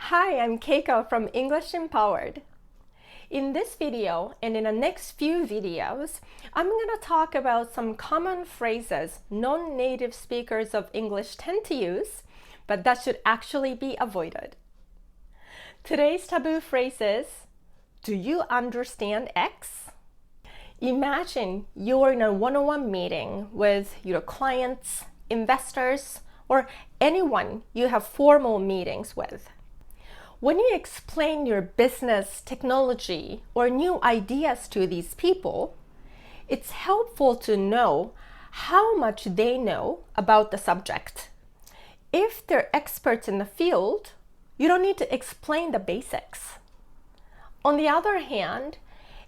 Hi, I'm Keiko from English-Empowered. In this video and in the next few videos, I'm going to talk about some common phrases non-native speakers of English tend to use, but that should actually be avoided. Today's taboo phrase is, do you understand X? Imagine you're in a one-on-one meeting with your clients, investors, or anyone you have formal meetings with. When you explain your business, technology, or new ideas to these people, it's helpful to know how much they know about the subject. If they're experts in the field, you don't need to explain the basics. On the other hand,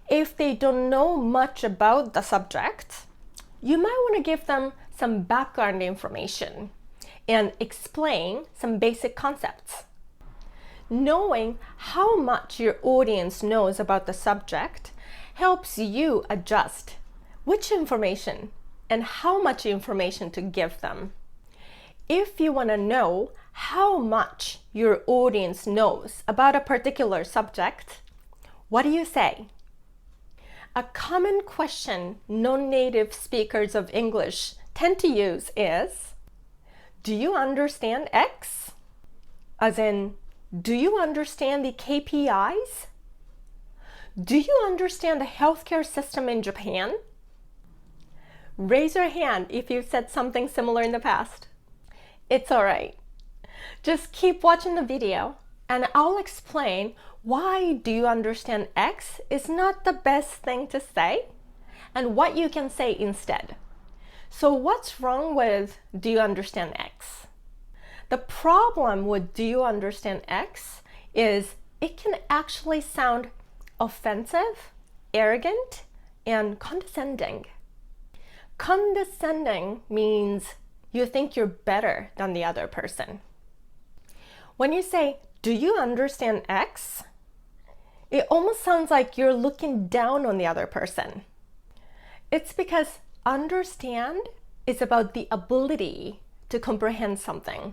if they don't know much about the subject, you might want to give them some background information and explain some basic concepts. Knowing how much your audience knows about the subject helps you adjust which information and how much information to give them. If you want to know how much your audience knows about a particular subject, what do you say? A common question non-native speakers of English tend to use is, do you understand X? As in, do you understand the KPIs? Do you understand the healthcare system in Japan? Raise your hand if you've said something similar in the past. It's alright. Just keep watching the video and I'll explain why do you understand X is not the best thing to say and what you can say instead. So what's wrong with do you understand X? The problem with do you understand X is it can actually sound offensive, arrogant, and condescending. Condescending means you think you're better than the other person. When you say, do you understand X? It almost sounds like you're looking down on the other person. It's because understand is about the ability to comprehend something.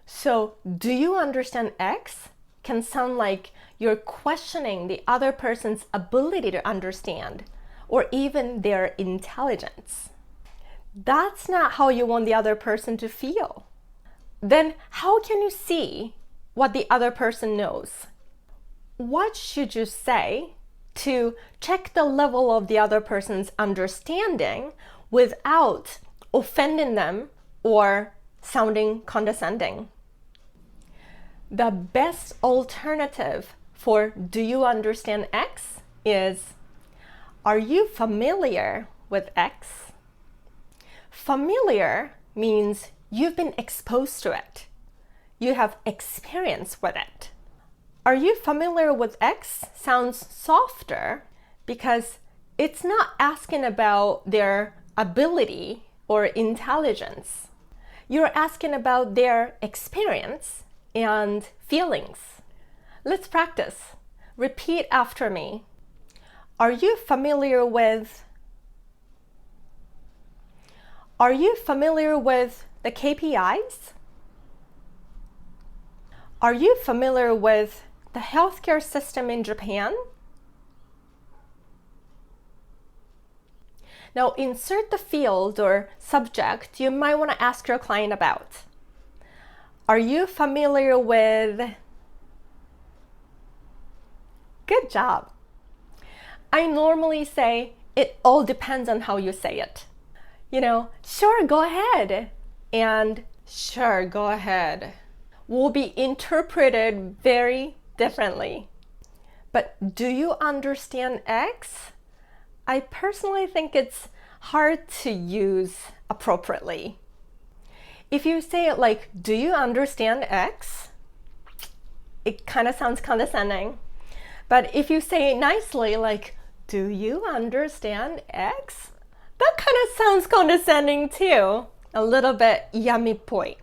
So, do you understand X can sound like you're questioning the other person's ability to understand or even their intelligence. That's not how you want the other person to feel. Then how can you see what the other person knows? What should you say to check the level of the other person's understanding without offending them or sounding condescending? The best alternative for do you understand X is, are you familiar with X? Familiar means you've been exposed to it. You have experience with it. Are you familiar with X sounds softer because it's not asking about their ability or intelligence. You're asking about their experience and feelings. Let's practice. Repeat after me. Are you familiar with the KPIs? Are you familiar with the healthcare system in Japan? Now insert the field or subject you might want to ask your client about. Are you familiar with? Good job. I normally say it all depends on how you say it. Sure, go ahead. And sure, go ahead will be interpreted very differently. But do you understand X? I personally think it's hard to use appropriately. If you say it like, do you understand X? It kind of sounds condescending. But if you say it nicely, like, do you understand X? That kind of sounds condescending too. A little bit yami-poi.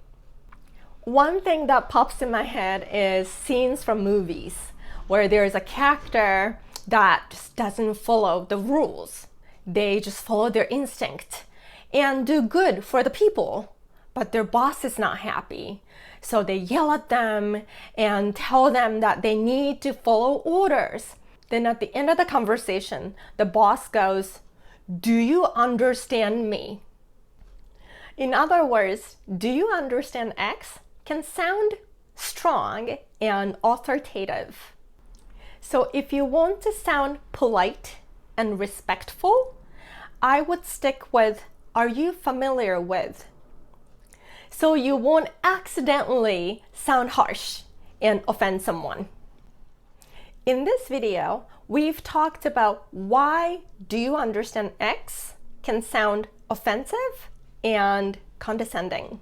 One thing that pops in my head is scenes from movies where there's a character that just doesn't follow the rules. They just follow their instinct and do good for the people. But their boss is not happy. So they yell at them and tell them that they need to follow orders. Then at the end of the conversation, the boss goes, "Do you understand me?" In other words, "Do you understand X?" can sound strong and authoritative. So if you want to sound polite and respectful, I would stick with "Are you familiar with?" So you won't accidentally sound harsh and offend someone. In this video, we've talked about why "Do you understand X?" can sound offensive and condescending.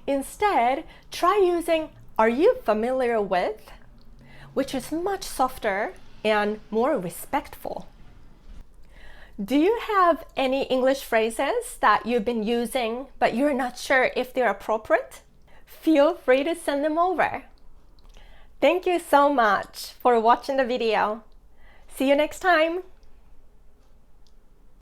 Instead, try using "Are you familiar with?" which is much softer and more respectful. Do you have any English phrases that you've been using but you're not sure if they're appropriate? Feel free to send them over. Thank you so much for watching the video. See you next time.